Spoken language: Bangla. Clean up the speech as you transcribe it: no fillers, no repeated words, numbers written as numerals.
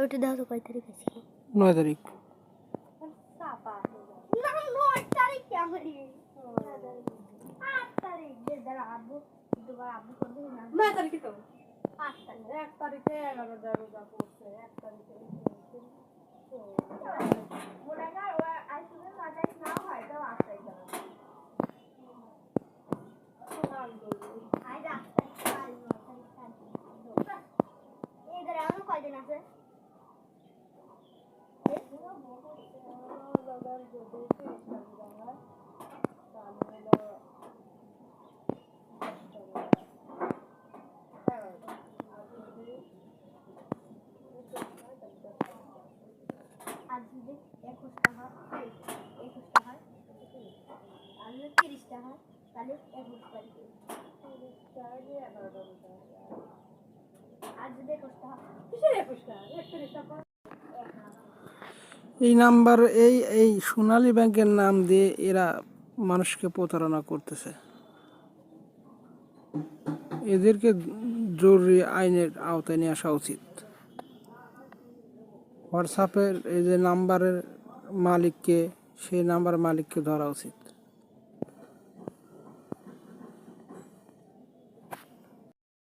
ওটা দাও তো কয় তারিখ আছে? 9 তারিখ। না 9 তারিখ কেমন? 8 তারিখ যে দাঁড়া আব্বু দুবার আব্বু করবে না 9 তারিখে তো 8 তারিখ 1 তারিখে 11টা রোজা পড়ছে 1 তারিখে ওটা না ও আইসুদের 9 তারিখ নাও হয় তো 8 তারিখ না আইদা এই দাঁড়া আর কয়দিন আছে? আজ যদি 21টা হয় 21টা হয় আর 30টা হয় তাহলে 21 তারিখে আর যদি 21টা হয় কিসের 21টা 31টা পর এই নাম্বার এই সোনালী ব্যাংকের নাম দিয়ে এরা মানুষকে প্রতারণা করতেছে। এদেরকে জরুরি আইনের আওতায় নিয়ে আসা উচিত। হোয়াটসঅ্যাপের এই যে নাম্বারের মালিককে, সেই নাম্বার মালিককে ধরা উচিত।